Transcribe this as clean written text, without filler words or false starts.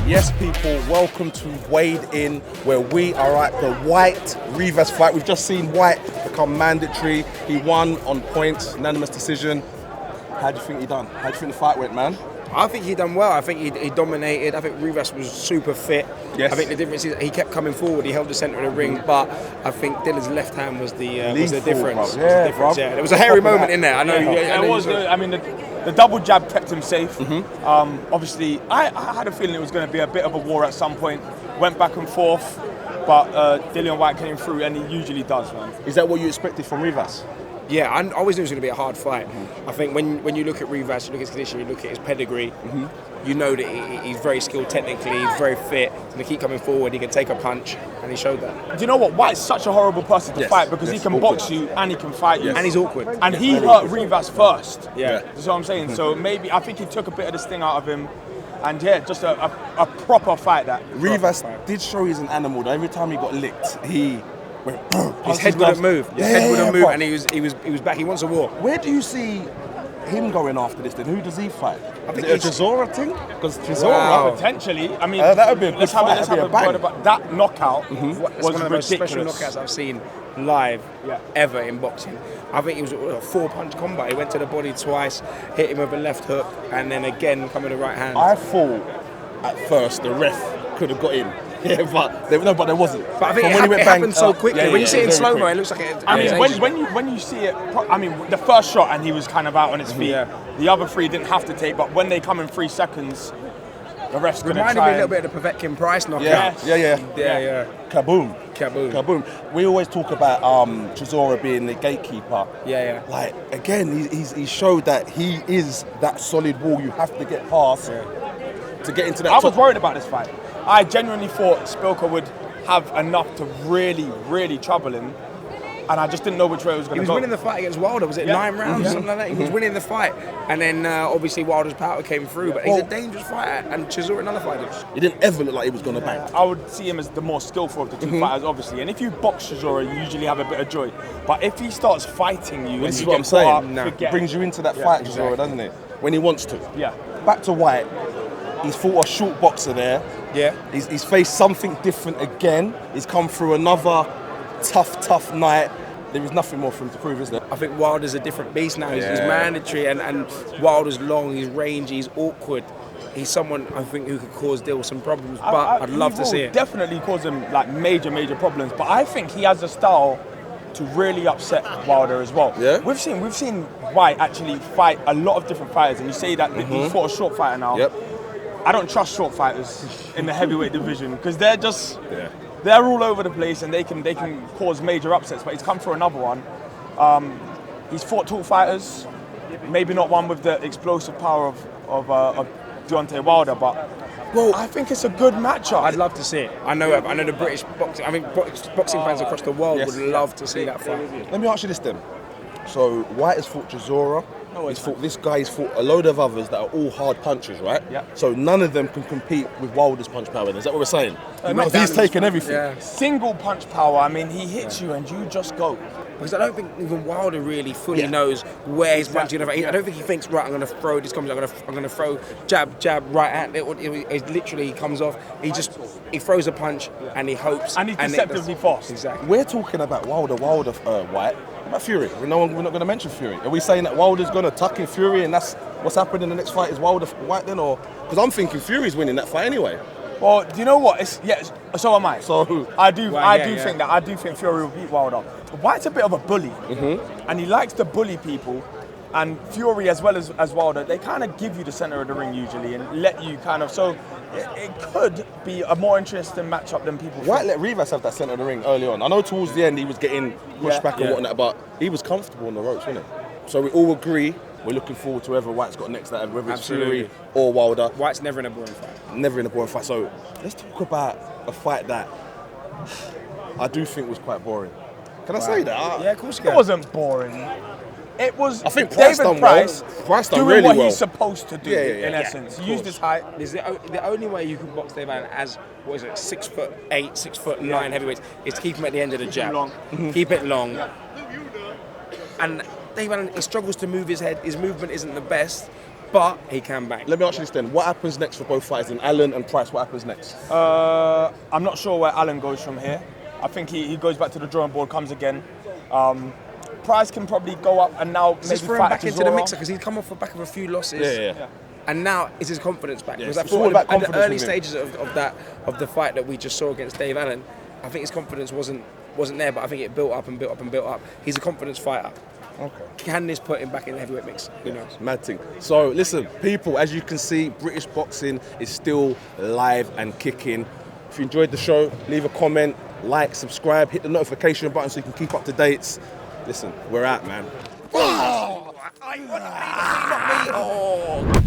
Yes, people, welcome to Wade In, where we are at the Whyte Rivas fight. We've just seen Whyte become mandatory. He won on points, unanimous decision. How do you think he done? How do you think the fight went, man? I think he done well. I think he dominated. I think Rivas was super fit. Yes. I think the difference is he kept coming forward. He held the centre of the ring, but I think Dillian's left hand was the difference. Yeah, bro. Yeah, there was a hairy moment in there. I know. Yeah, it was. I mean, the double jab kept him safe. Obviously, I had a feeling it was going to be a bit of a war at some point. Went back and forth, but Dillian Whyte came through, and he usually does, man. Is that what you expected from Rivas? Yeah, I always knew it was going to be a hard fight. I think when you look at Rivas, you look at his condition, you look at his pedigree, you know that he's very skilled technically, he's very fit, he's going to keep coming forward, he can take a punch, and he showed that. Do you know what? White's such a horrible person to fight because he can box you and he can fight you. And he's awkward. And he hurt Rivas first. Yeah. That's what I'm saying. So maybe, I think he took a bit of the sting out of him. And yeah, just a proper fight that. Rivas did show he's an animal, though. Every time he got licked, he went, his head wouldn't move. His head wouldn't move, and he was back. He wants a war. Where do you see him going after this then? Who does he fight? I think is it a Chisora thing? Because Chisora... Potentially. I mean, that would be a good fight. Let's have a word about that knockout. Was one of the most special ridiculous. knockouts I've seen live ever in boxing. I think it was a 4-punch combat. He went to the body twice, hit him with a left hook, and then again coming with the right hand. I thought at first the ref could have got him. Yeah, but there wasn't. But I think it happened so quickly. When you see it in slow-mo, it looks like it. I mean, when you see it, I mean, the first shot and he was kind of out on his feet. The other three didn't have to take, but when they come in 3 seconds, the ref's going to try. Reminded me a little bit of the Povetkin Price knockout. Yeah. Kaboom. We always talk about Chisora being the gatekeeper. Yeah. Like, again, he showed that he is that solid wall you have to get past to get into that. I was worried about this fight. I genuinely thought Szpilka would have enough to really, really trouble him, and I just didn't know which way it was going to go. He was winning the fight against Wilder. Was it 9 rounds, something like that? He was winning the fight, and then obviously Wilder's power came through. But he's a dangerous fighter, and Chisora another fighter. He didn't ever look like he was going to bang. I would see him as the more skillful of the two fighters, obviously. And if you box Chisora, you usually have a bit of joy. But if he starts fighting you, this and is you what get I'm saying. Up, It brings you into that fight, Chisora, doesn't it? When he wants to. Yeah. Back to Whyte. He's fought a short boxer there. Yeah. He's faced something different again. He's come through another tough night. There is nothing more for him to prove, is there? I think Wilder's a different beast now. He's mandatory, and Wilder's long, he's rangy, he's awkward. He's someone I think who could cause Dill some problems, but I'd love to see it. Definitely cause him like major problems, but I think he has the style to really upset Wilder as well. Yeah. We've seen Whyte actually fight a lot of different fighters, and you say that he's fought a short fighter now. Yep. I don't trust short fighters in the heavyweight division because they're just they're all over the place and they can cause major upsets. But he's come through another one. He's fought tall fighters, maybe not one with the explosive power of Deontay Wilder, but I think it's a good matchup. I'd love to see it. I know the British boxing. I mean, boxing fans across the world would love to see that fight. Let me ask you this then. So Whyte has fought Chisora. He's fought this guy. He's fought a load of others that are all hard punchers, right? Yeah. So none of them can compete with Wilder's punch power. Is that what we're saying? Because he's taken everything. Yeah. Single punch power. I mean, he hits you and you just go. Because I don't think even Wilder really fully knows where he's punching. I don't think he thinks, right, I'm going to throw this comes. I'm going to throw jab, right hand. It literally comes off. He throws a punch and he hopes. And he's deceptively fast. Exactly. We're talking about Wilder, Whyte. What about Fury? We're not going to mention Fury. Are we saying that Wilder's going to tuck in Fury and that's what's happening in the next fight is Wilder Whyte then? Or because I'm thinking Fury's winning that fight anyway. Well, do you know what? So am I. So I do think that. I do think Fury will beat Wilder. White's a bit of a bully, and he likes to bully people. And Fury, as well as Wilder, they kind of give you the center of the ring usually and let you kind of. So it could be a more interesting matchup than people Whyte think. let Rivas have that center of the ring early on. I know towards the end he was getting pushed back and whatnot, but he was comfortable on the ropes, wasn't he? So we all agree we're looking forward to whoever Whyte's got next, whether it's Fury or Wilder. Whyte's never in a boring fight. Never in a boring fight. So let's talk about a fight that I do think was quite boring. Can I say that? Yeah, of course you can. It wasn't boring. It was. I think Price David done Price well. Price done doing really what well. he's supposed to do. In essence, he used his height. The only way you can box David as 6'8", 6'9" heavyweights is to keep him at the end of the jab. Keep it long. And David, he struggles to move his head. His movement isn't the best. but he can bang. Let me ask you this then. What happens next for both fighters? And Allen and Price, what happens next? I'm not sure where Allen goes from here. I think he goes back to the drawing board, comes again. Price can probably go up and now maybe Throw him fight back into the Chisora. mixer because he's come off the back of a few losses. Yeah. And now is his confidence back? Because I it's all thought about at the confidence early with him. stages of the fight that we just saw against Dave Allen, I think his confidence wasn't there, but I think it built up and built up and built up. He's a confidence fighter. Okay. Can this put him back in the heavyweight mix? Who knows? Mad thing. So listen, people, as you can see, British boxing is still live and kicking. If you enjoyed the show, leave a comment, like, subscribe, hit the notification button so you can keep up to dates. Listen, we're out, man. Oh, not me. Oh.